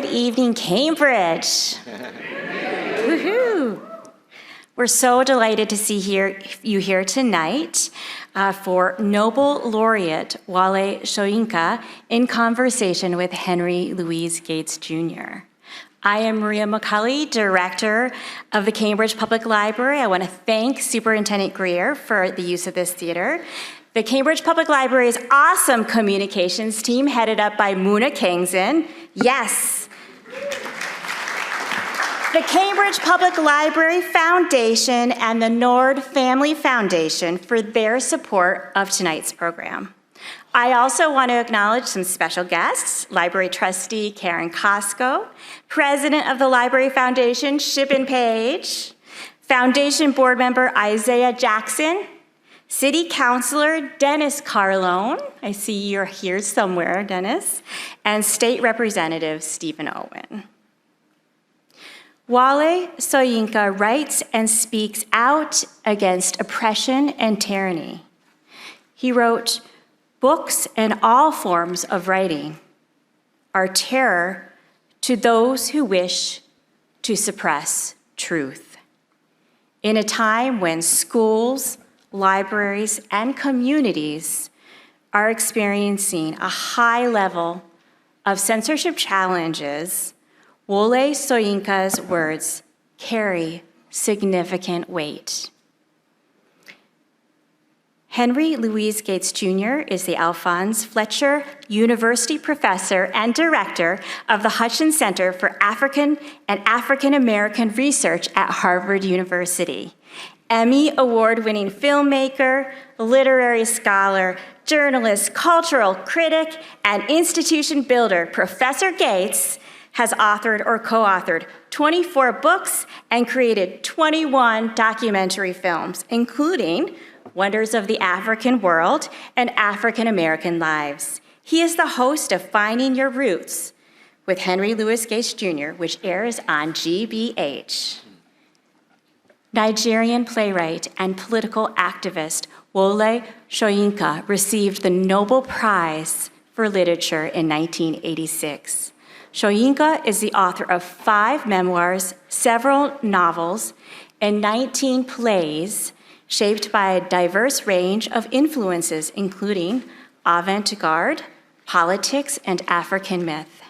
Good evening, Cambridge. Woohoo! We're so delighted to see you here tonight for Nobel Laureate Wole Soyinka in conversation with Henry Louis Gates Jr. I am Maria McCulley, Director of the Cambridge Public Library. I want to thank Superintendent Greer for the use of this theater. The Cambridge Public Library's awesome communications team, headed up by Muna Kingson. Yes. The Cambridge Public Library Foundation and the Nord Family Foundation for their support of tonight's program. I also want to acknowledge some special guests, Library Trustee Karen Costco, President of the Library Foundation, Shippen Page, Foundation Board Member Isaiah Jackson, City Councilor Dennis Carlone, I see you're here somewhere, Dennis, and State Representative Stephen Owen. Wole Soyinka writes and speaks out against oppression and tyranny. He wrote, "Books and all forms of writing are terror to those who wish to suppress truth." In a time when schools, libraries, and communities are experiencing a high level of censorship challenges, Wole Soyinka's words carry significant weight. Henry Louis Gates Jr. is the Alphonse Fletcher University Professor and Director of the Hutchins Center for African and African American Research at Harvard University. Emmy Award-winning filmmaker, literary scholar, journalist, cultural critic, and institution builder, Professor Gates has authored or co-authored 24 books and created 21 documentary films, including Wonders of the African World and African American Lives. He is the host of Finding Your Roots with Henry Louis Gates Jr., which airs on GBH. Nigerian playwright and political activist Wole Soyinka received the Nobel Prize for Literature in 1986. Soyinka is the author of 5 memoirs, several novels, and 19 plays shaped by a diverse range of influences, including avant-garde, politics, and African myth.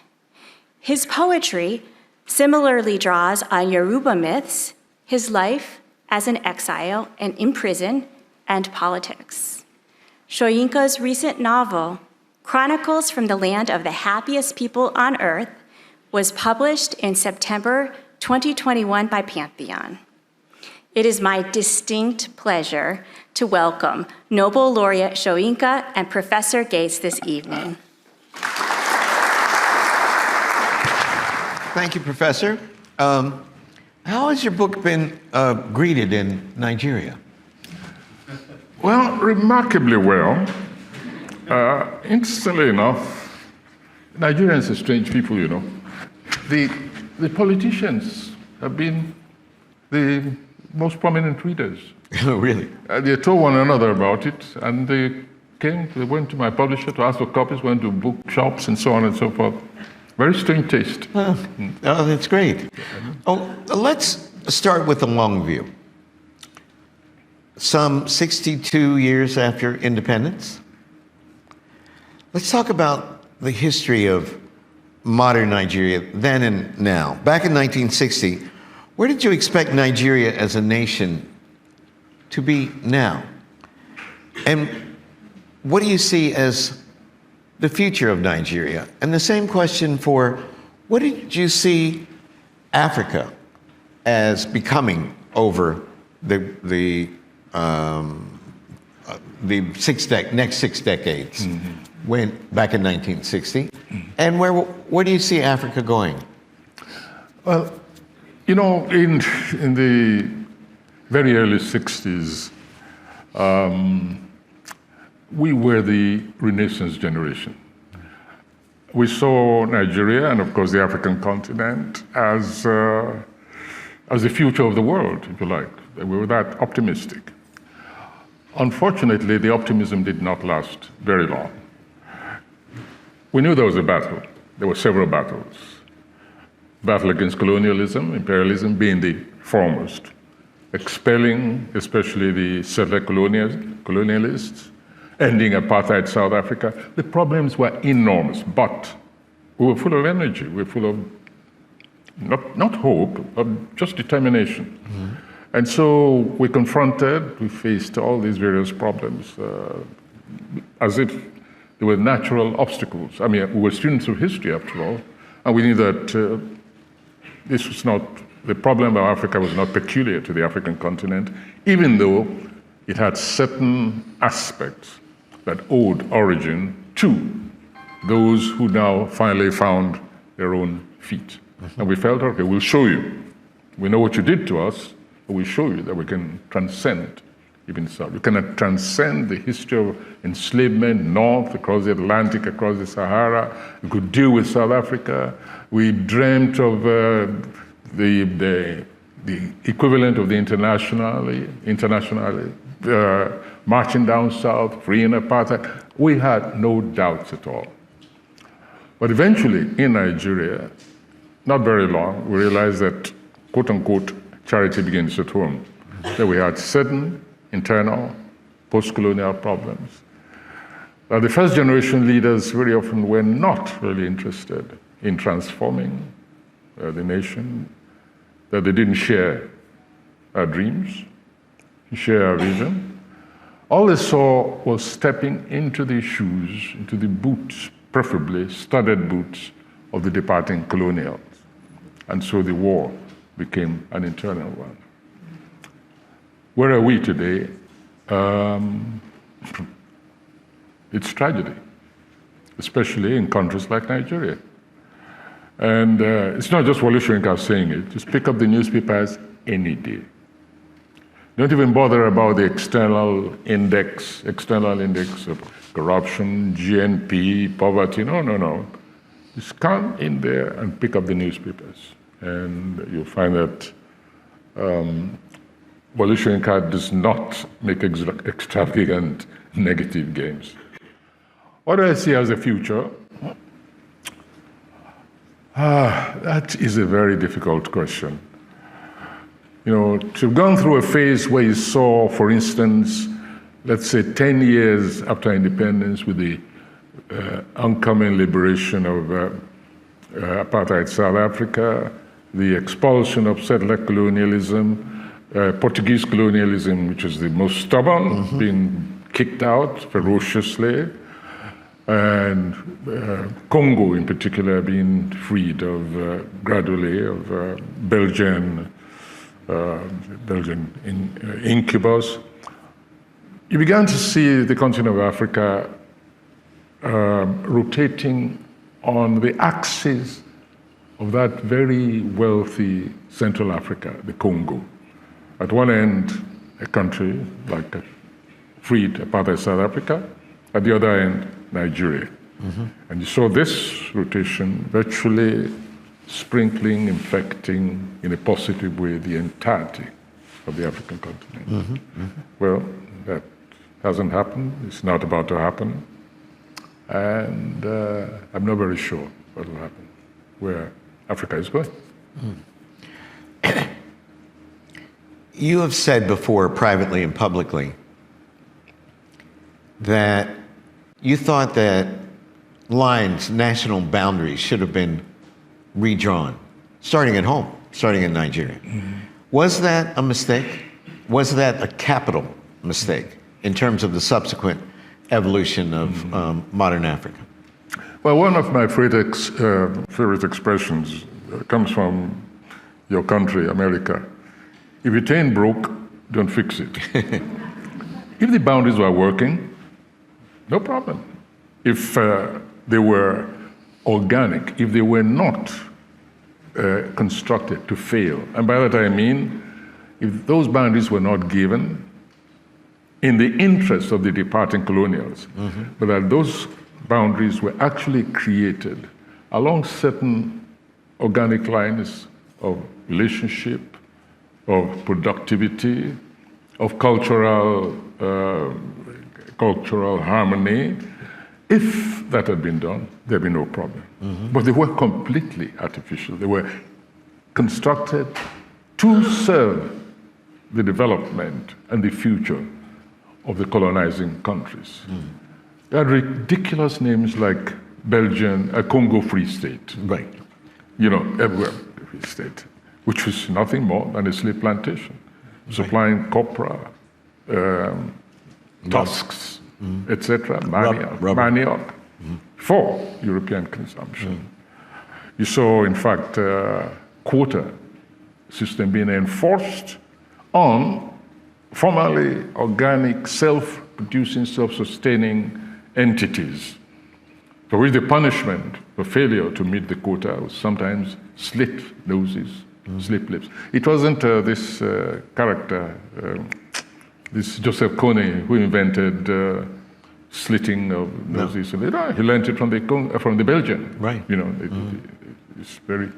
His poetry similarly draws on Yoruba myths, his life as an exile and in prison, and politics. Soyinka's recent novel, Chronicles from the Land of the Happiest People on Earth, was published in September 2021 by Pantheon. It is my distinct pleasure to welcome Nobel Laureate Soyinka and Professor Gates this evening. Thank you, Professor. How has your book been greeted in Nigeria? Well, remarkably well. Interestingly enough, Nigerians are strange people, you know. The politicians have been the most prominent readers. Oh, really? They told one another about it, and they went to my publisher to ask for copies, went to bookshops and so on and so forth. Very strange taste. Oh, that's great. Oh, let's start with the long view. Some 62 years after independence, let's talk about the history of modern Nigeria then and now. Back in 1960, where did you expect Nigeria as a nation to be now? And what do you see as the future of Nigeria? And the same question for, what did you see Africa as becoming over the next 6 decades, when back in 1960, and where do you see Africa going? Well, you know, in the very early 60s, we were the Renaissance generation. We saw Nigeria and, of course, the African continent as the future of the world, if you like. We were that optimistic. Unfortunately, the optimism did not last very long. We knew there was a battle. There were several battles. battle against colonialism, imperialism being the foremost, expelling especially the settler colonialists, ending apartheid South Africa. The problems were enormous, but we were full of energy. We were full of not hope, but just determination. Mm-hmm. And so we faced all these various problems as if they were natural obstacles. I mean, we were students of history after all, and we knew that this was not, the problem of Africa was not peculiar to the African continent, even though it had certain aspects that owed origin to those who now finally found their own feet. Mm-hmm. And we felt, okay, we'll show you. We know what you did to us, but we'll show you that we can transcend even so. We can transcend the history of enslavement north, across the Atlantic, across the Sahara. We could deal with South Africa. We dreamt of the equivalent of the internationally marching down south, freeing apartheid. We had no doubts at all. But eventually, in Nigeria, not very long, we realized that, quote unquote, charity begins at home. That we had certain internal, post-colonial problems. The first generation leaders very often were not really interested in transforming the nation, that they didn't share our dreams, share our vision. All they saw was stepping into the shoes, into the boots, preferably studded boots of the departing colonials. And so the war became an internal one. Where are we today? It's tragedy, especially in countries like Nigeria. And it's not just Wole Soyinka saying it. Just pick up the newspapers any day. Don't even bother about the external index of corruption, GNP, poverty. No. Just come in there and pick up the newspapers. And you'll find that Wole Soyinka does not make extravagant negative gains. What do I see as the future? That is a very difficult question. You know, to have gone through a phase where you saw, for instance, let's say 10 years after independence with the oncoming liberation of apartheid South Africa, the expulsion of settler colonialism, Portuguese colonialism, which is the most stubborn, being kicked out ferociously, and Congo in particular being freed gradually of Belgian incubus. You began to see the continent of Africa rotating on the axis of that very wealthy Central Africa, the Congo. At one end, a country like freed apartheid South Africa, at the other end, Nigeria. Mm-hmm. And you saw this rotation virtually sprinkling, infecting in a positive way the entirety of the African continent. Mm-hmm. Mm-hmm. Well, that hasn't happened. It's not about to happen. And I'm not very sure what will happen, where Africa is going. Mm. You have said before, privately and publicly, that you thought that lines, national boundaries should have been redrawn, starting at home, starting in Nigeria. Mm-hmm. Was that a mistake? Was that a capital mistake in terms of the subsequent evolution of modern Africa? Well, one of my favorite expressions comes from your country, America. If it ain't broke, don't fix it. If the boundaries were working, no problem. If they were organic, if they were not constructed to fail, and by that I mean, if those boundaries were not given in the interest of the departing colonials, but that those boundaries were actually created along certain organic lines of relationship, of productivity, of cultural harmony. If that had been done, there'd be no problem. But they were completely artificial. They were constructed to serve the development and the future of the colonizing countries. They had ridiculous names like Belgian, Congo Free State. Right. Everywhere Free State, which was nothing more than a slave plantation, supplying copra, tusks, etc., manioc, for European consumption. You saw, in fact, quota system being enforced on formerly organic, self-producing, self-sustaining entities, for which the punishment for failure to meet the quota was sometimes slit noses, slit lips. It wasn't this character, this Joseph Kony, who invented slitting of noses. No. He learned it from the Belgian. Right.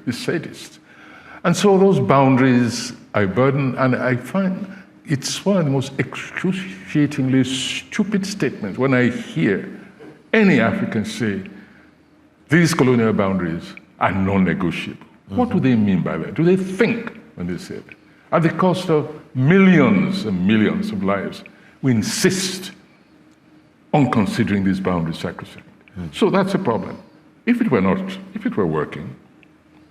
It's sadist. And so those boundaries I burden, and I find it's one of the most excruciatingly stupid statements when I hear any African say, these colonial boundaries are non-negotiable. What do they mean by that? Do they think when they say that? At the cost of millions and millions of lives, we insist on considering these boundaries sacrosanct. So that's a problem. If it were working,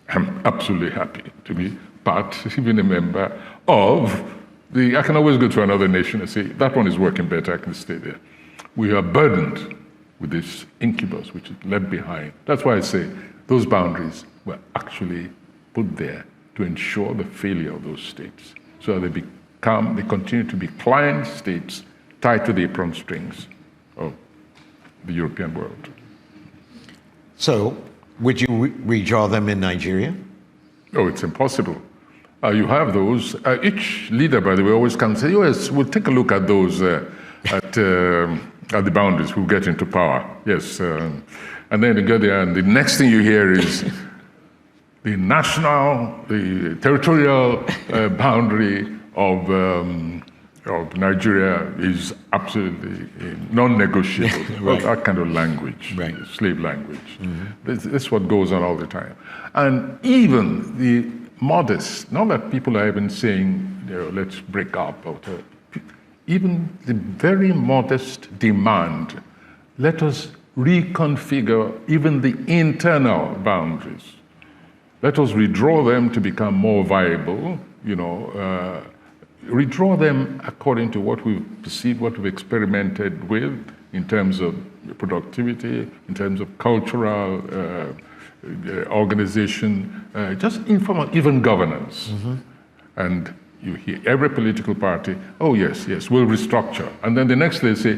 I'm absolutely happy to be part, even a member of I can always go to another nation and say, that one is working better, I can stay there. We are burdened with this incubus which is left behind. That's why I say those boundaries were actually put there to ensure the failure of those states. So they continue to be client states tied to the apron strings of the European world. So, would you redraw them in Nigeria? Oh, it's impossible. You have those. Each leader, by the way, always comes and say, yes, we'll take a look at those at the boundaries. We'll get into power. Yes. And then you go there, and the next thing you hear is the territorial boundary of Nigeria is absolutely non-negotiable. Right. That kind of language, right. Slave language. This is what goes on all the time. And even the modest, not that people are even saying, let's break up, even the very modest demand, let us reconfigure even the internal boundaries. Let us redraw them to become more viable, redraw them according to what we've perceived, what we've experimented with in terms of productivity, in terms of cultural organization, just informal, even governance. And you hear every political party, oh yes, we'll restructure. And then the next day they say,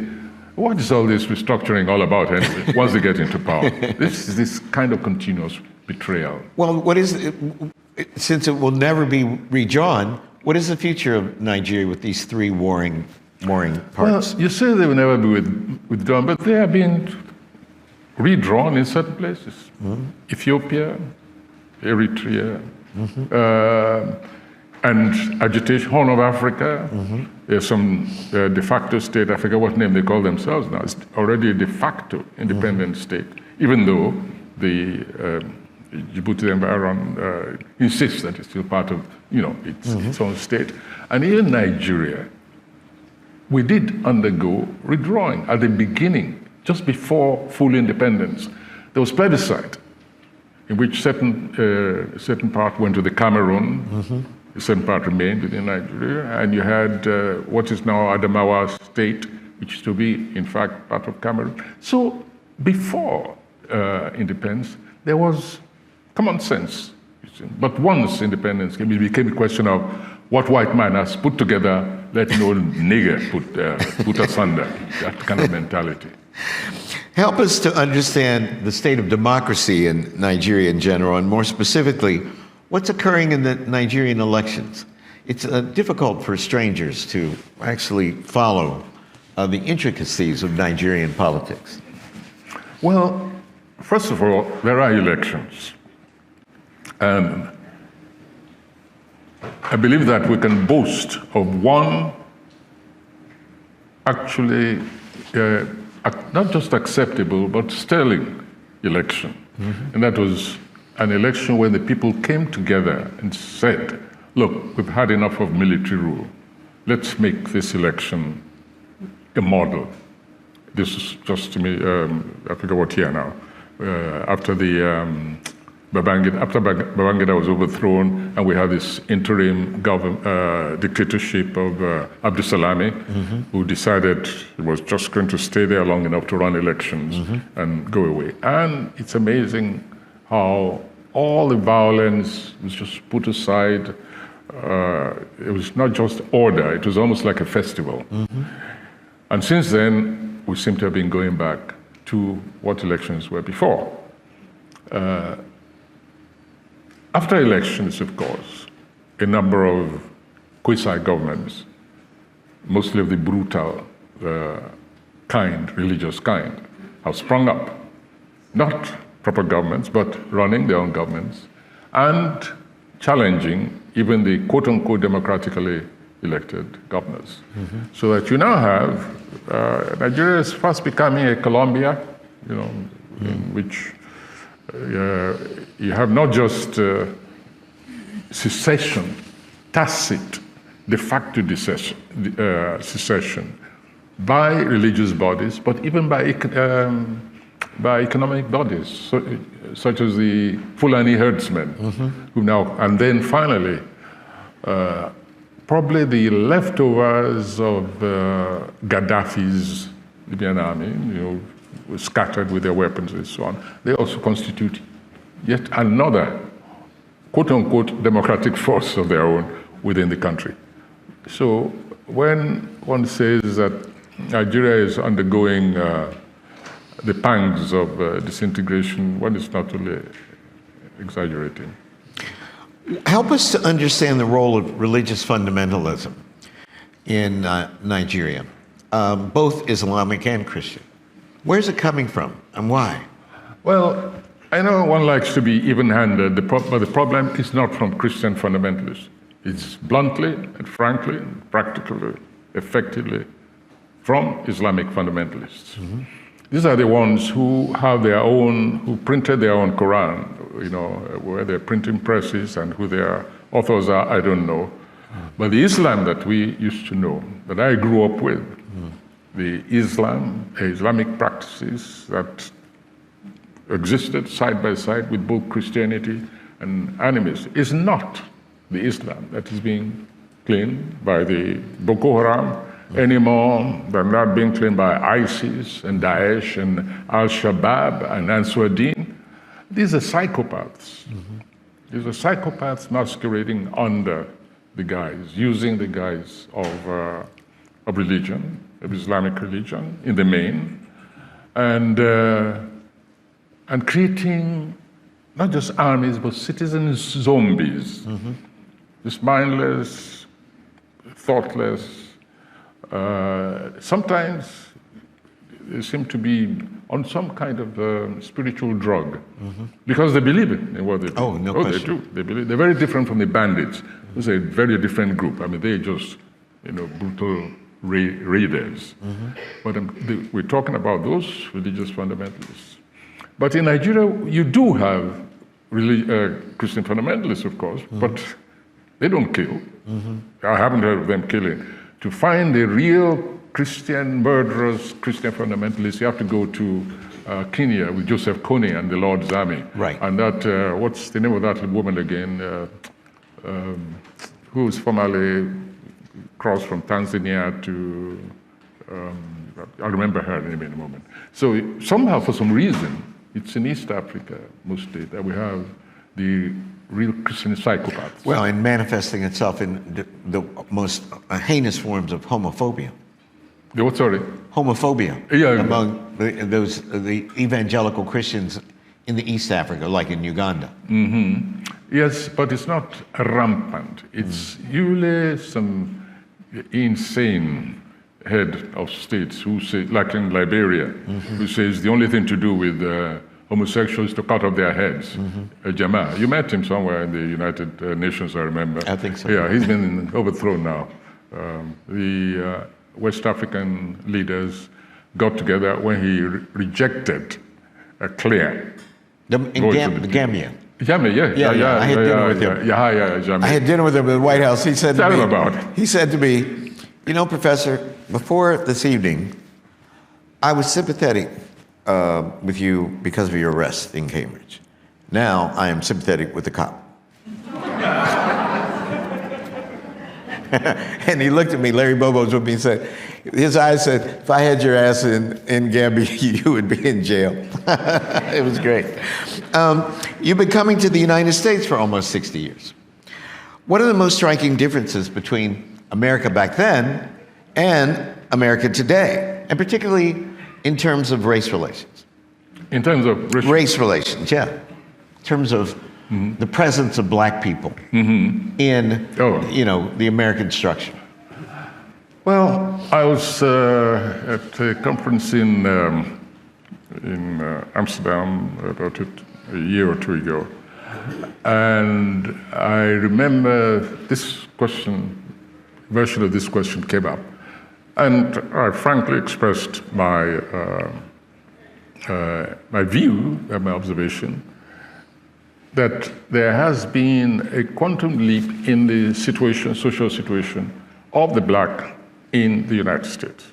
what is all this restructuring all about anyway, once they get into power? This is this kind of continuous betrayal. Well, what is it, since it will never be redrawn, what is the future of Nigeria with these three warring parts? Well, you say they will never be withdrawn, but they are being redrawn in certain places. Ethiopia, Eritrea, and agitation, Horn of Africa. There's some de facto state, I forget what name they call themselves now. It's already a de facto independent state, even though the Djibouti environment insists that it's still part of its own state. And even Nigeria, we did undergo redrawing at the beginning, just before full independence. There was plebiscite in which certain part went to the Cameroon, a certain part remained within Nigeria, and you had what is now Adamawa State, which is to be, in fact, part of Cameroon. So before independence, there was common sense. But once independence came, it became a question of what white man has put together, let no nigger put asunder, that kind of mentality. Help us to understand the state of democracy in Nigeria in general, and more specifically, what's occurring in the Nigerian elections. It's difficult for strangers to actually follow the intricacies of Nigerian politics. Well, first of all, there are elections. And I believe that we can boast of one actually not just acceptable, but sterling election. And that was an election where the people came together and said, look, we've had enough of military rule. Let's make this election a model. This is just to me, I forget what year now, after Babangida was overthrown, and we had this interim dictatorship of Abdusalami, who decided he was just going to stay there long enough to run elections and go away. And it's amazing how all the violence was just put aside. It was not just order, it was almost like a festival. And since then, we seem to have been going back to what elections were before. After elections, of course, a number of quasi-governments, mostly of the brutal kind, religious kind, have sprung up. Not proper governments, but running their own governments and challenging even the quote-unquote democratically elected governors. So that you now have, Nigeria is fast becoming a Colombia, in which you have not just secession, tacit, de facto secession by religious bodies, but even by economic bodies, such as the Fulani herdsmen, who now, and then finally, probably the leftovers of Gaddafi's Libyan army, were scattered with their weapons and so on. They also constitute yet another, quote-unquote, democratic force of their own within the country. So when one says that Nigeria is undergoing the pangs of disintegration, one is not really exaggerating. Help us to understand the role of religious fundamentalism in Nigeria, both Islamic and Christian. Where's it coming from and why? Well, I know one likes to be even-handed, but the problem is not from Christian fundamentalists. It's bluntly and frankly, practically, effectively from Islamic fundamentalists. These are the ones who have their own, who printed their own Quran, where their printing presses and who their authors are, I don't know. But the Islam that we used to know, that I grew up with, the Islamic practices that existed side by side with both Christianity and animism, is not the Islam that is being claimed by the Boko Haram any more than that being claimed by ISIS and Daesh and Al-Shabaab and Ansar-Din. These are psychopaths. These are psychopaths masquerading under the guise, using the guise of religion, of Islamic religion in the main, and creating not just armies, but citizen zombies, just mindless, thoughtless. Sometimes they seem to be on some kind of spiritual drug because they believe in what they do. Oh, no question. They do. They believe. They're very different from the bandits. It's a very different group. I mean, they're just brutal raiders. But we're talking about those religious fundamentalists. But in Nigeria, you do have Christian fundamentalists, of course, but they don't kill. I haven't heard of them killing. To find the real Christian murderers, Christian fundamentalists, you have to go to Kenya with Joseph Kony and the Lord's Army. Right. And that, what's the name of that woman again? Who's formerly crossed from Tanzania to, I'll remember her name in a moment. So somehow, for some reason, it's in East Africa mostly that we have the real Christian psychopaths. Well, and manifesting itself in the most heinous forms of homophobia. The what, sorry? Homophobia Yeah. among the evangelical Christians in the East Africa, like in Uganda. Yes, but it's not rampant. It's usually some insane head of states who say, like in Liberia, who says the only thing to do with homosexuals to cut off their heads. Jamal, you met him somewhere in the United Nations, I remember. I think so. Yeah, he's been overthrown now. The West African leaders got together when he rejected a clear The Gambia. Jammeh, I had dinner with him. Jammeh. I had dinner with him at the White House. He said Tell to me, him about it. he said to me, you know, Professor, before this evening, I was sympathetic with you because of your arrest in Cambridge. Now I am sympathetic with the cop. And he looked at me, Larry Bobo's with me, and said, his eyes said, if I had your ass in Gambia, you would be in jail. It was great. You've been coming to the United States for almost 60 years. What are the most striking differences between America back then and America today, and particularly in terms of race relations? In terms of race relations, yeah. In terms of the presence of black people in, you know, the American structure. Well, I was at a conference in Amsterdam about a year or two ago, and I remember this version of this question came up, and I frankly expressed my my view and my observation that there has been a quantum leap in the social situation of the black in the United States.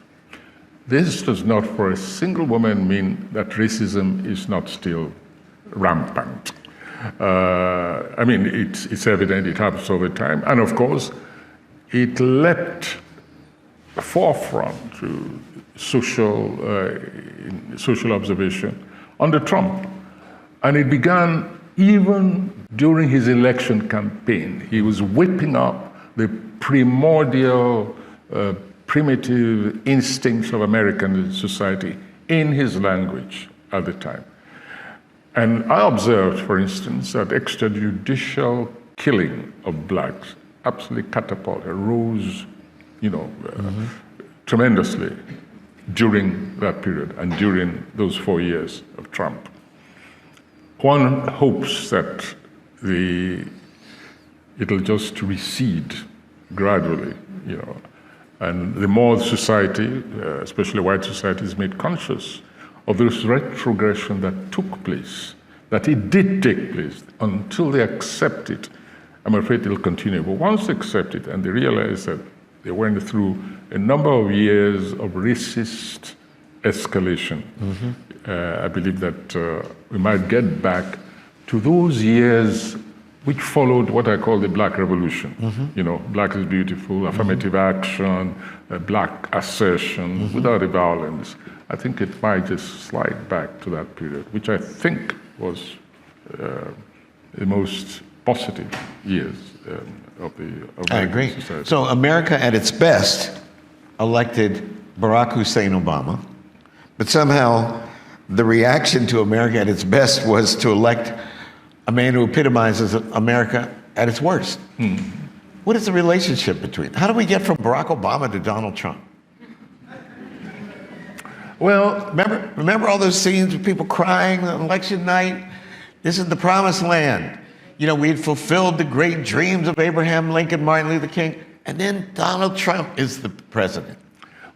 This does not for a single woman mean that racism is not still rampant. I mean, it's evident, it happens all the time. And of course, it leapt forefront to social observation under Trump. And it began even during his election campaign. He was whipping up the primordial, primitive instincts of American society in his language at the time. And I observed, for instance, that extrajudicial killing of blacks absolutely rose, tremendously during that period and during those 4 years of Trump. One hopes that it'll just recede gradually, and the more society, especially white society, is made conscious of this retrogression that took place, that it did take place, until they accept it, I'm afraid it'll continue. But once they accept it and they realize that they went through a number of years of racist escalation, I believe that we might get back to those years which followed what I call the Black Revolution. Black is beautiful, affirmative action, black assertion, without the violence. I think it might just slide back to that period, which I think was the most positive years of I agree. society. So America at its best elected Barack Hussein Obama, but somehow the reaction to America at its best was to elect a man who epitomizes America at its worst. What is the relationship between? How do we get from Barack Obama to Donald Trump? Well, remember all those scenes with people crying on election night? This is the promised land. We had fulfilled the great dreams of Abraham Lincoln, Martin Luther King, and then Donald Trump is the president.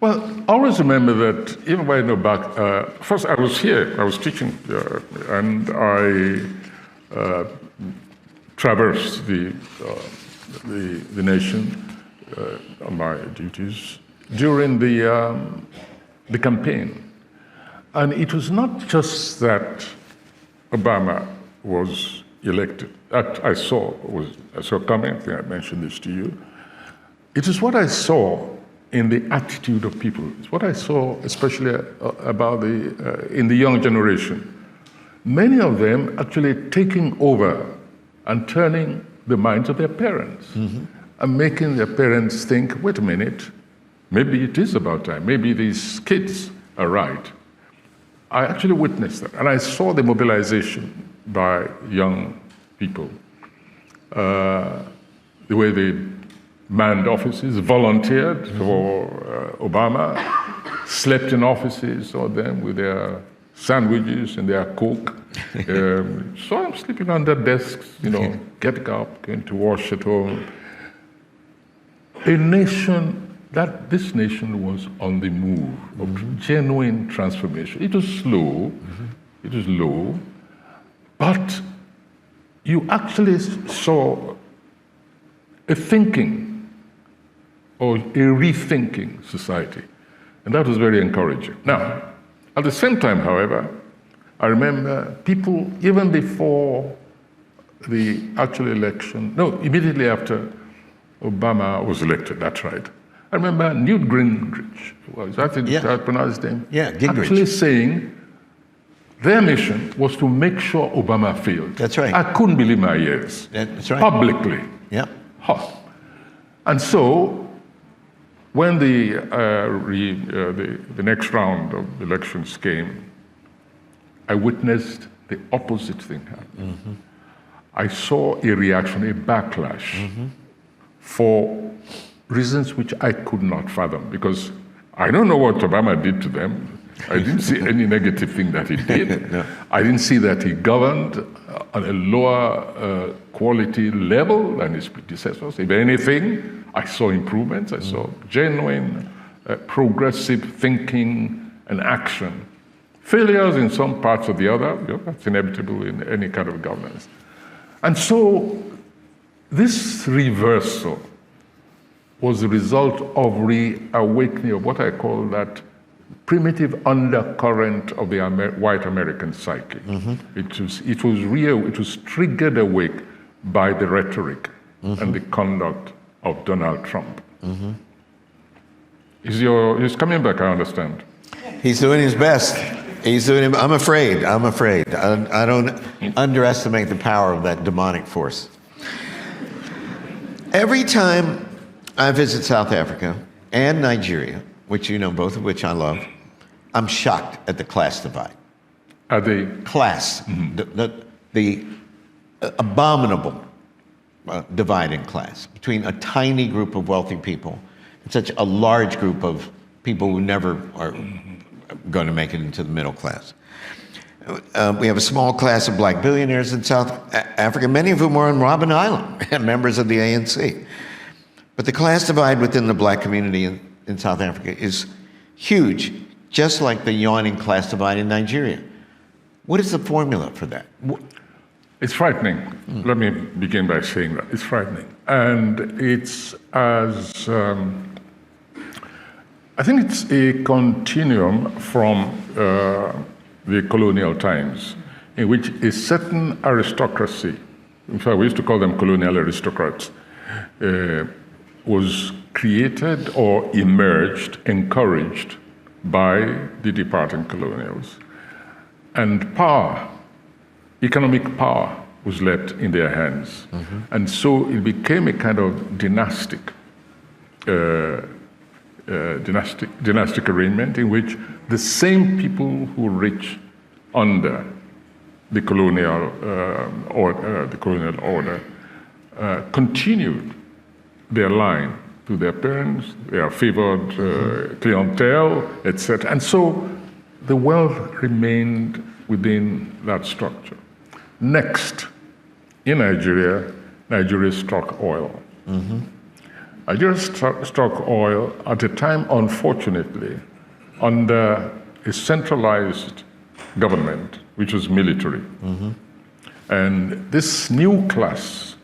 Well, always remember that even when I know back, first I was here, I was teaching, and I traversed the nation on my duties during the campaign. And it was not just that Obama was elected. That I saw coming. I think I mentioned this to you. It is what I saw in the attitude of people. It's what I saw, especially about in the young generation. Many of them actually taking over and turning the minds of their parents and making their parents think, wait a minute, maybe it is about time. Maybe these kids are right. I actually witnessed that, and I saw the mobilization by young people, the way they manned offices, volunteered for Obama, slept in offices, saw them with their sandwiches and their Coke, saw them sleeping on their desks, getting up, going to wash at home. This nation was on the move of genuine transformation. It was slow, it was low, but you actually saw a thinking or a rethinking society. And that was very encouraging. Now, at the same time, however, I remember people, even before the actual election, no, immediately after Obama was elected, that's right. I remember Newt Gingrich, was that how I pronounced his name? Yeah, Gingrich. Actually saying their mission was to make sure Obama failed. That's right. I couldn't believe my ears. That's right. Publicly. Yeah. Huh. And so, when the next round of elections came, I witnessed the opposite thing happen. Mm-hmm. I saw a reaction, a backlash, for reasons which I could not fathom, because I don't know what Obama did to them. I didn't see any negative thing that he did. No. I didn't see that he governed on a lower quality level than his predecessors. If anything, I saw improvements. I saw genuine, progressive thinking and action. Failures in some parts or the other, that's inevitable in any kind of governance. And so this reversal was the result of reawakening of what I call that primitive undercurrent of the white American psyche. It was triggered awake by the rhetoric and the conduct of Donald Trump. He's coming back, I understand. He's doing his best. I'm afraid. I don't underestimate the power of that demonic force. Every time I visit South Africa and Nigeria, which you know, both of which I love, I'm shocked at the class divide. Are they? Class, the abominable divide in class between a tiny group of wealthy people and such a large group of people who never are going to make it into the middle class. We have a small class of black billionaires in South Africa, many of whom are on Robben Island and members of the ANC. But the class divide within the black community in South Africa is huge, just like the yawning class divide in Nigeria. What is the formula for that? It's frightening. Let me begin by saying that. It's frightening. And it's as, I think it's a continuum from the colonial times, in which a certain aristocracy, in fact, we used to call them colonial aristocrats, was created or emerged, encouraged by the departing colonials. And power, economic power, was left in their hands. And so it became a kind of dynastic arrangement in which the same people who reach under the colonial order continued their line to their parents, their favored clientele, etc. And so the wealth remained within that structure. Next, in Nigeria, Nigeria struck oil. Nigeria struck oil at a time, unfortunately, under a centralized government, which was military. And this new class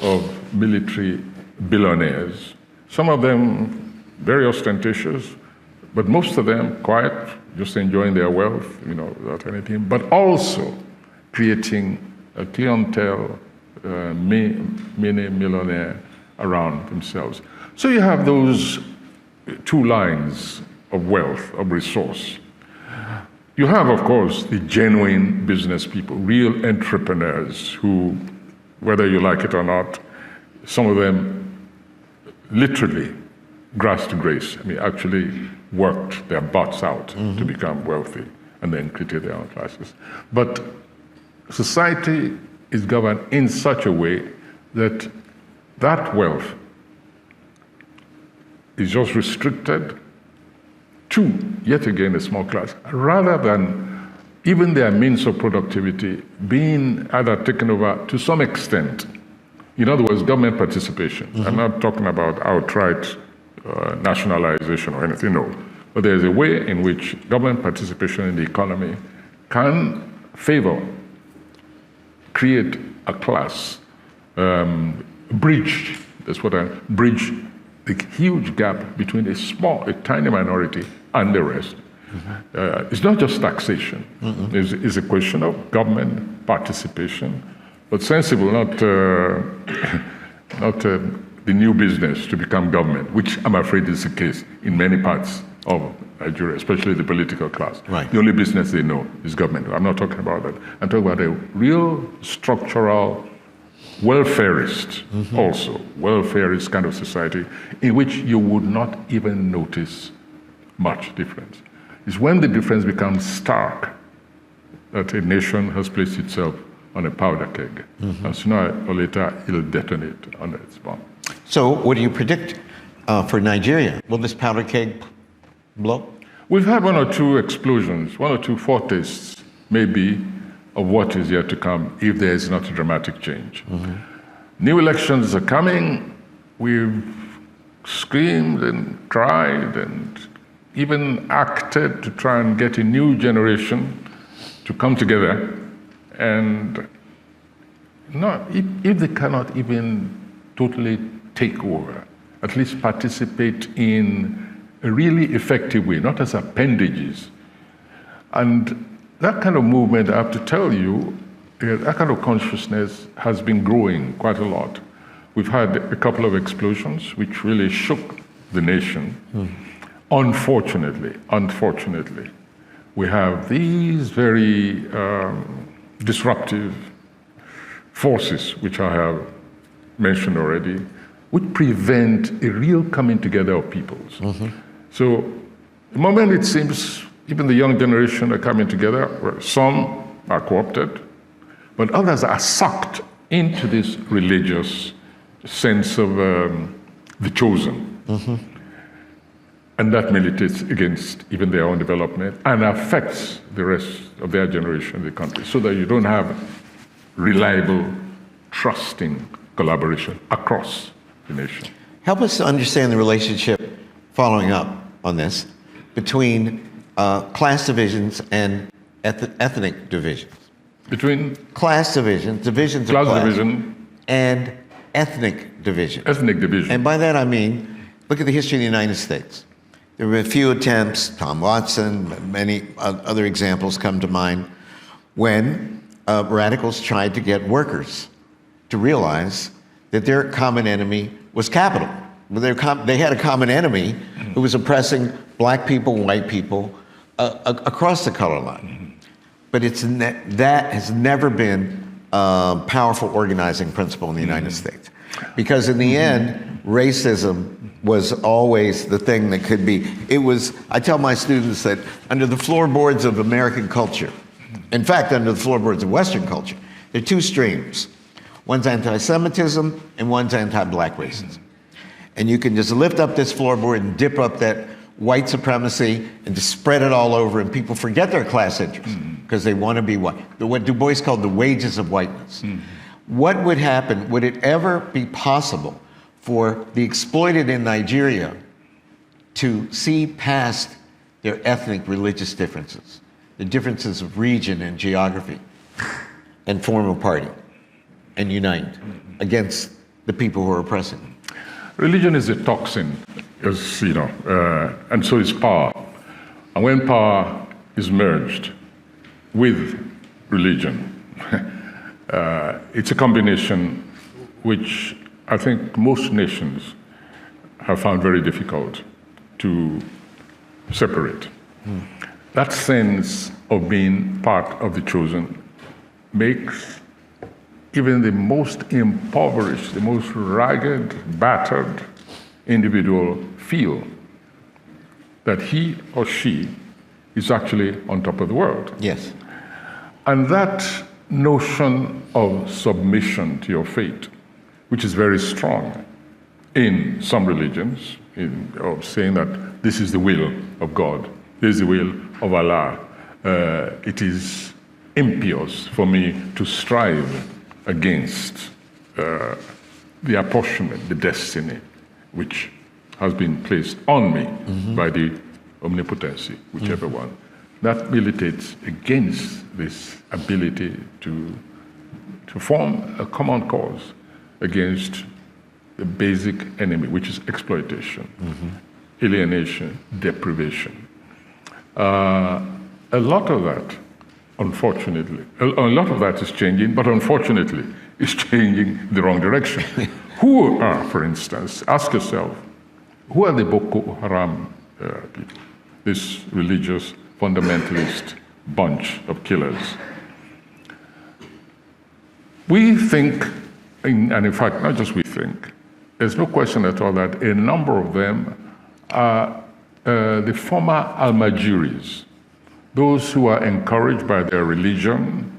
of military billionaires, some of them very ostentatious, but most of them quiet, just enjoying their wealth, without anything, but also creating a clientele, many millionaire around themselves. So you have those two lines of wealth, of resource. You have, of course, the genuine business people, real entrepreneurs who, whether you like it or not, some of them literally grasped grace. Actually worked their butts out to become wealthy and then created their own classes. But society is governed in such a way that that wealth is just restricted to, yet again, a small class, rather than even their means of productivity being either taken over to some extent. In other words, government participation. I'm not talking about outright nationalization or anything, no. But there's a way in which government participation in the economy can favor, create a class, bridge the huge gap between a tiny minority and the rest. It's not just taxation. It's a question of government participation, but sensible, not the new business to become government, which I'm afraid is the case in many parts of Nigeria, especially the political class. Right. The only business they know is government. I'm not talking about that. I'm talking about a real structural welfarist, also welfarist kind of society in which you would not even notice much difference. It's when the difference becomes stark that a nation has placed itself on a powder keg. And sooner or later, it'll detonate on its bomb. So what do you predict for Nigeria? Will this powder keg blow? We've had one or two explosions, one or two foretastes, maybe, of what is yet to come if there is not a dramatic change. New elections are coming. We've screamed and cried and even acted to try and get a new generation to come together. And if they cannot even totally take over, at least participate in a really effective way, not as appendages. And that kind of movement, I have to tell you, that kind of consciousness has been growing quite a lot. We've had a couple of explosions which really shook the nation. Unfortunately, we have these very disruptive forces, which I have mentioned already, which prevent a real coming together of peoples. So the moment it seems even the young generation are coming together, where some are co-opted, but others are sucked into this religious sense of the chosen. And that militates against even their own development and affects the rest of their generation in the country, so that you don't have reliable, trusting collaboration across the nation. Help us to understand the relationship, following up on this, between class divisions and ethnic divisions. Between Class divisions of class, division, and ethnic division. ethnic division. And by that I mean, look at the history of the United States. There have been a few attempts, Tom Watson, many other examples come to mind, when radicals tried to get workers to realize that their common enemy was capital. They had a common enemy who was oppressing black people, white people, across the color line. But that has never been a powerful organizing principle in the United States. Because in the end, racism was always the thing that could be. I tell my students that under the floorboards of American culture, in fact, under the floorboards of Western culture, there are two streams. One's anti-Semitism and one's anti-black racism. And you can just lift up this floorboard and dip up that white supremacy and just spread it all over, and people forget their class interests because they want to be white. What Du Bois called the wages of whiteness. What would happen? Would it ever be possible for the exploited in Nigeria to see past their ethnic religious differences, the differences of region and geography, and form a party and unite against the people who are oppressing them? Religion is a toxin, as you know, and so is power. And when power is merged with religion, it's a combination which I think most nations have found very difficult to separate. That sense of being part of the chosen makes even the most impoverished, the most ragged, battered individual feel that he or she is actually on top of the world. Yes. And that notion of submission to your fate, which is very strong in some religions, of saying that this is the will of God, this is the will of Allah. It is impious for me to strive against the apportionment, the destiny, which has been placed on me by the omnipotency, whichever one. That militates against this ability to to form a common cause against the basic enemy, which is exploitation, alienation, deprivation. A lot of that, unfortunately, a lot of that is changing, but unfortunately, is changing the wrong direction. Who are, for instance, ask yourself, who are the Boko Haram people? This religious fundamentalist bunch of killers. We think, and in fact, not just we think, there's no question at all that a number of them are the former Almajiris, those who are encouraged by their religion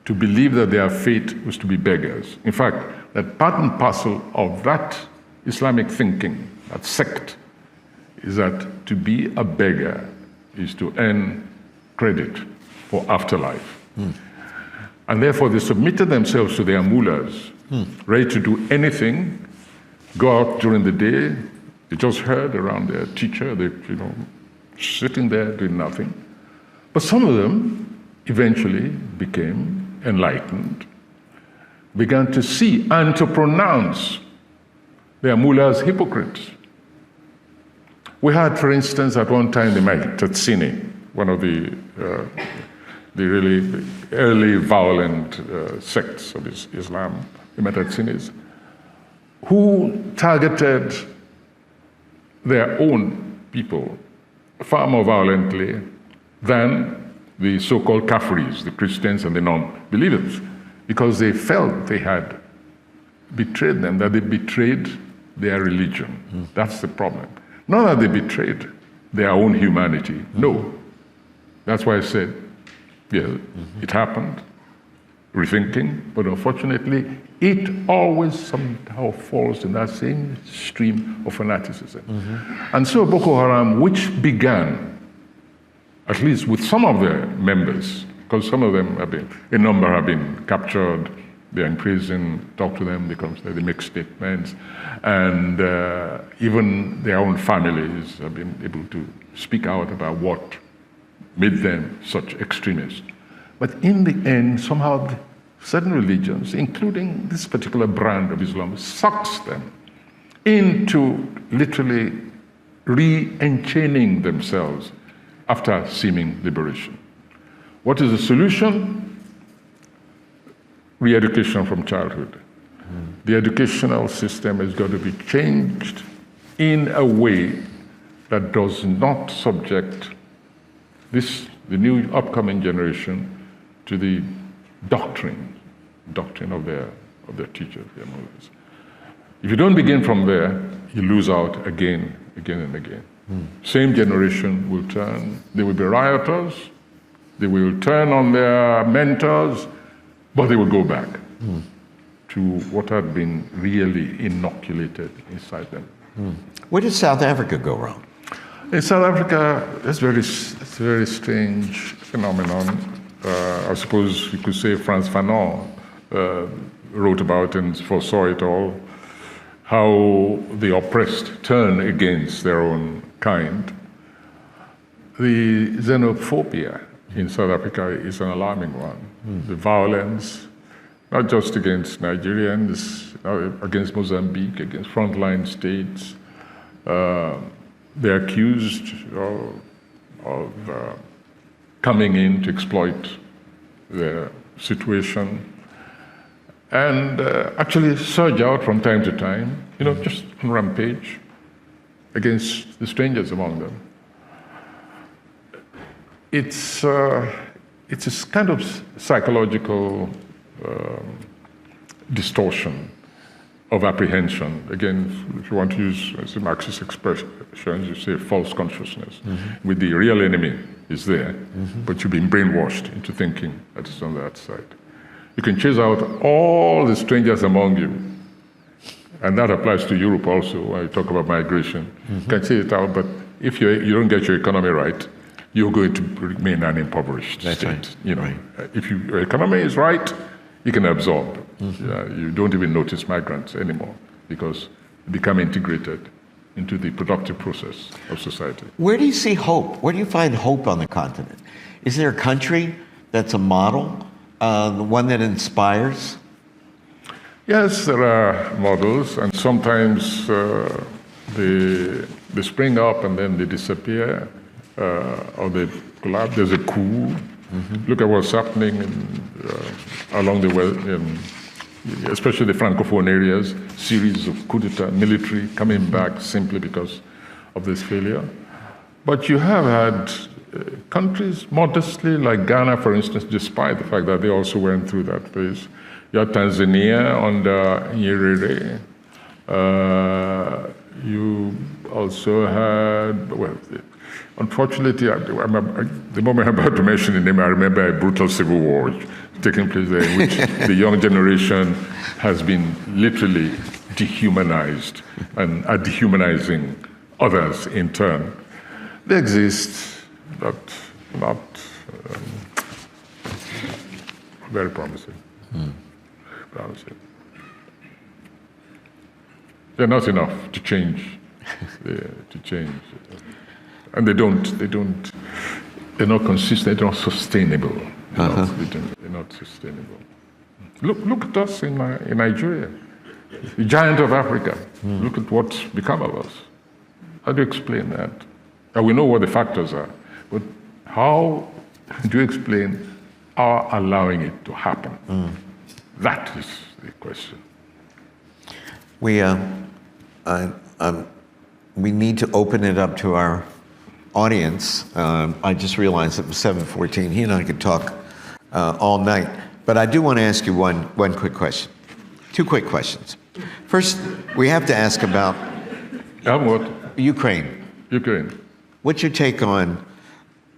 to believe that their fate was to be beggars. In fact, that part and parcel of that Islamic thinking, that sect, is that to be a beggar is to earn credit for afterlife. And therefore they submitted themselves to their mullahs, ready to do anything, go out during the day, they just heard around their teacher, they, sitting there doing nothing. But some of them eventually became enlightened, began to see and to pronounce their mullahs hypocrites. We had, for instance, at one time the Matatsini, one of the really early violent sects of Islam, the Matatsinis, who targeted their own people far more violently than the so-called Kafiris, the Christians and the non-believers, because they felt they had betrayed them, that they betrayed their religion. That's the problem. Not that they betrayed their own humanity. No. That's why I said, yeah, it happened, rethinking, but unfortunately, it always somehow falls in that same stream of fanaticism. And so Boko Haram, which began, at least with some of their members, because some of them a number have been captured, they're in prison, talk to them, they make statements, and even their own families have been able to speak out about what made them such extremists. But in the end, somehow certain religions, including this particular brand of Islam, sucks them into literally re-enchaining themselves after seeming liberation. What is the solution? Re-education from childhood. The educational system has got to be changed in a way that does not subject the new upcoming generation to the doctrine of their teachers, their mothers. If you don't begin from there, you lose out again and again. Same generation will turn, they will be rioters, they will turn on their mentors, but they will go back to what had been really inoculated inside them. Where did South Africa go wrong? In South Africa, it's a very strange phenomenon. I suppose you could say Frantz Fanon wrote about and foresaw it all, how the oppressed turn against their own kind. The xenophobia in South Africa is an alarming one. The violence, not just against Nigerians, against Mozambique, against frontline states. They're accused of coming in to exploit their situation and actually surge out from time to time, just on rampage against the strangers among them. It's a kind of psychological distortion of apprehension. Again, if you want to use Marxist expressions, you say false consciousness. With the real enemy is there, but you've been brainwashed into thinking that it's on that side. You can chase out all the strangers among you, and that applies to Europe also when you talk about migration. You can chase it out, but if you don't get your economy right, you're going to remain an impoverished state. Right. If your economy is right, you can absorb. You don't even notice migrants anymore because they become integrated into the productive process of society. Where do you see hope? Where do you find hope on the continent? Is there a country that's a model, one that inspires? Yes, there are models, and sometimes they spring up and then they disappear, or they collapse. There's a coup. Look at what's happening along the way, especially the Francophone areas, series of coup d'etat, military coming back simply because of this failure. But you have had countries modestly, like Ghana, for instance, despite the fact that they also went through that phase. You had Tanzania under Nyerere. You also had, well, unfortunately, the moment I'm about to mention the name, I remember a brutal civil war taking place there, in which the young generation has been literally dehumanized and are dehumanizing others in turn. They exist, but not very promising. Promising. They're not enough to change. And they're not consistent, they're not sustainable. They're not sustainable. Look at us in Nigeria, the giant of Africa. Look at what's become of us. How do you explain that? And we know what the factors are, but how do you explain our allowing it to happen? That is the question. We need to open it up to our audience. I just realized it was 7:14. He and I could talk all night, but I do want to ask you one quick question. Two quick questions. First, we have to ask about What? Ukraine. Ukraine. What's your take on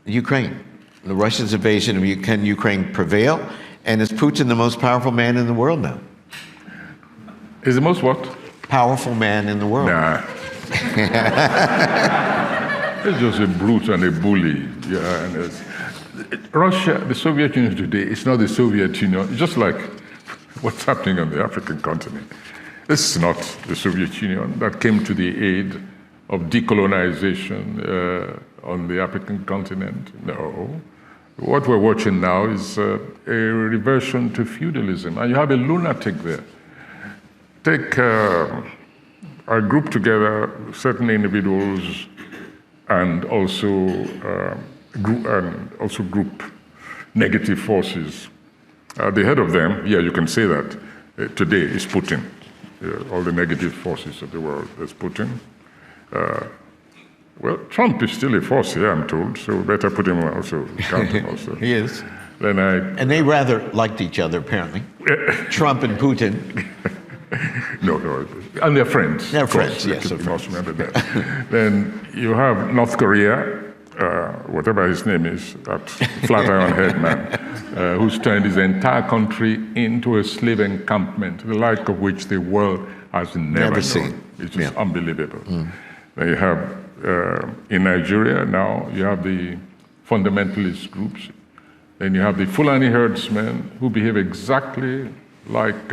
Ukraine? The Russians' invasion of Ukraine. Can Ukraine prevail? And is Putin the most powerful man in the world now? Is the most what? Powerful man in the world. Nah. He's just a brute and a bully. Yeah, and Russia, the Soviet Union today, is not the Soviet Union. It's just like what's happening on the African continent. This is not the Soviet Union that came to the aid of decolonization on the African continent. No. What we're watching now is a reversion to feudalism. And you have a lunatic there. Take a group together, certain individuals, and also group negative forces. The head of them, you can say that today is Putin. All the negative forces of the world is Putin. Well, Trump is still a force here, I'm told, so we better put him also, count him also. He is. Then And they rather liked each other, apparently. Trump and Putin. No, and they're friends. They're friends, yes. You must remember that. Then you have North Korea, whatever his name is, that flat-iron head man, who's turned his entire country into a slave encampment, the like of which the world has never seen. Known. It's just unbelievable. Then you have, in Nigeria now, you have the fundamentalist groups. Then you have the Fulani herdsmen who behave exactly like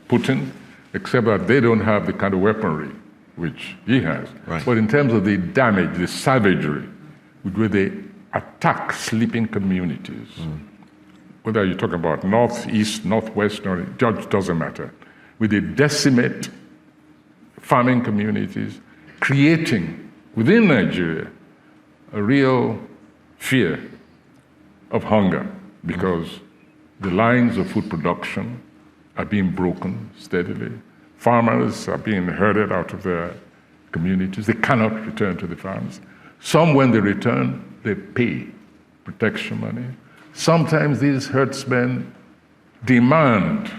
Putin, except that they don't have the kind of weaponry which he has. Right. But in terms of the damage, the savagery, with where they attack sleeping communities, whether you're talking about north, east, northwest, it doesn't matter, where they decimate farming communities, creating within Nigeria a real fear of hunger because the lines of food production are being broken steadily. Farmers are being herded out of their communities. They cannot return to the farms. Some, when they return, they pay protection money. Sometimes these herdsmen demand.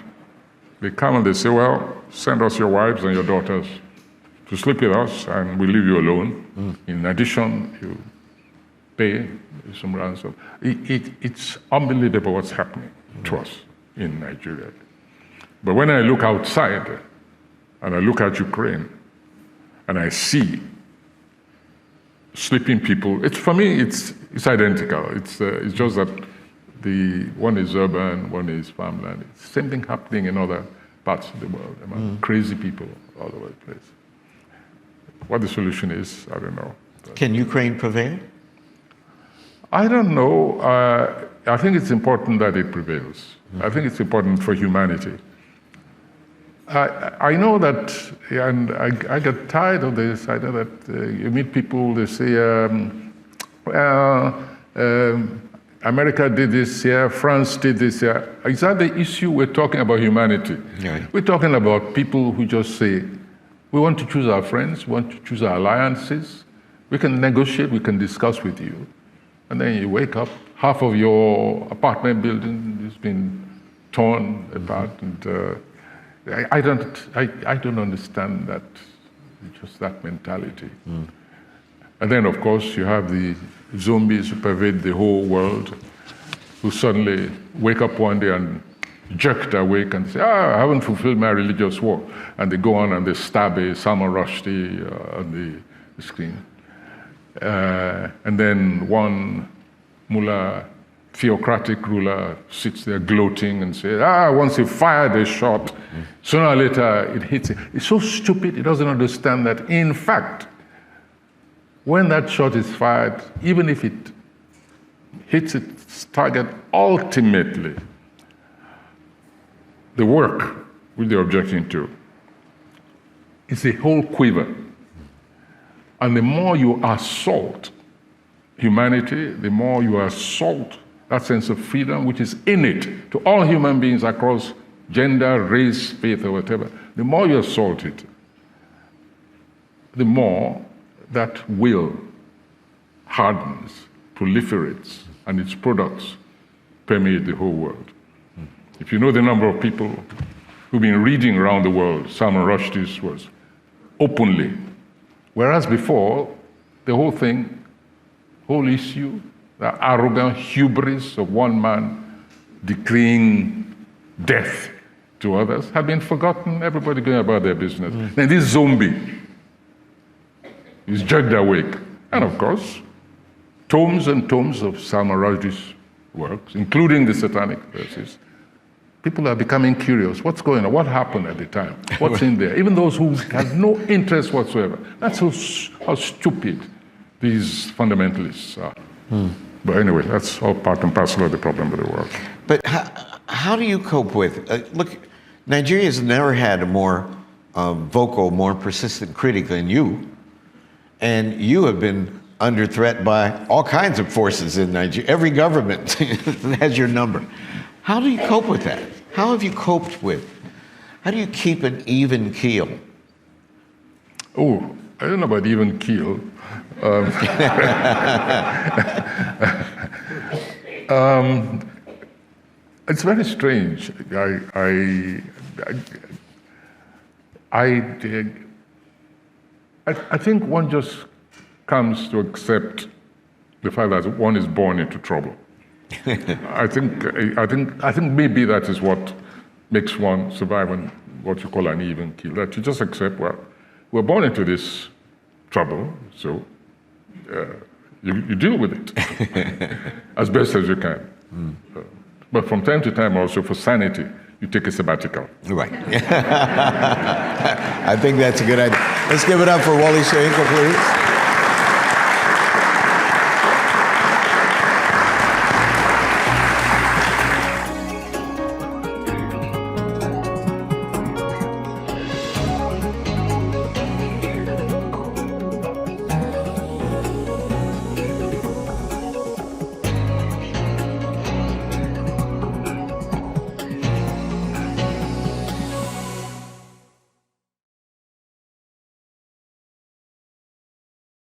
They come and they say, well, send us your wives and your daughters to sleep with us and we leave you alone. In addition, you pay some ransom. It's unbelievable what's happening to us in Nigeria. But when I look outside and I look at Ukraine and I see sleeping people, for me, it's identical. It's just that the one is urban, one is farmland. It's the same thing happening in other parts of the world. Crazy people all over the place. What the solution is, I don't know. Can Ukraine prevail? I don't know. I think it's important that it prevails. I think it's important for humanity. I know that, and I get tired of this. I know that you meet people, they say, America did this here, France did this here. Is that the issue? We're talking about humanity. Yeah. We're talking about people who just say, we want to choose our friends, we want to choose our alliances. We can negotiate, we can discuss with you. And then you wake up, half of your apartment building has been torn apart. And I don't understand that, just that mentality. And then, of course, you have the zombies who pervade the whole world, who suddenly wake up one day and jerk their wake and say, I haven't fulfilled my religious war. And they go on and they stab a Salman Rushdie on the screen. And then one mullah, theocratic ruler, sits there gloating and says, once he fired a shot, sooner or later it hits it. It's so stupid, he doesn't understand that, in fact, when that shot is fired, even if it hits its target, ultimately, the work which they're objecting to is a whole quiver. And the more you assault humanity, the more you assault that sense of freedom which is innate to all human beings across gender, race, faith, or whatever, the more you assault it, the more that will hardens, proliferates, and its products permeate the whole world. If you know the number of people who've been reading around the world Salman Rushdie's was openly, whereas before, the whole thing, whole issue, the arrogant hubris of one man decreeing death to others had been forgotten, everybody going about their business. Then this zombie is jerked awake. And of course, tomes and tomes of Salman Rushdie's works, including the Satanic Verses, people are becoming curious. What's going on? What happened at the time? What's in there? Even those who have no interest whatsoever. That's how stupid these fundamentalists are. But anyway, that's all part and parcel of the problem of the world. But how do you cope with, look, Nigeria's never had a more vocal, more persistent critic than you. And you have been under threat by all kinds of forces in Nigeria. Every government has your number. How do you cope with that? How have you coped with? How do you keep an even keel? Oh, I don't know about even keel. It's very strange. I think one just comes to accept the fact that one is born into trouble. I think maybe that is what makes one survive on what you call an even keel. That you just accept, well, we're born into this trouble, so you deal with it as best as you can. But from time to time also, for sanity, you take a sabbatical. Right. I think that's a good idea. Let's give it up for Wole Soyinka, please.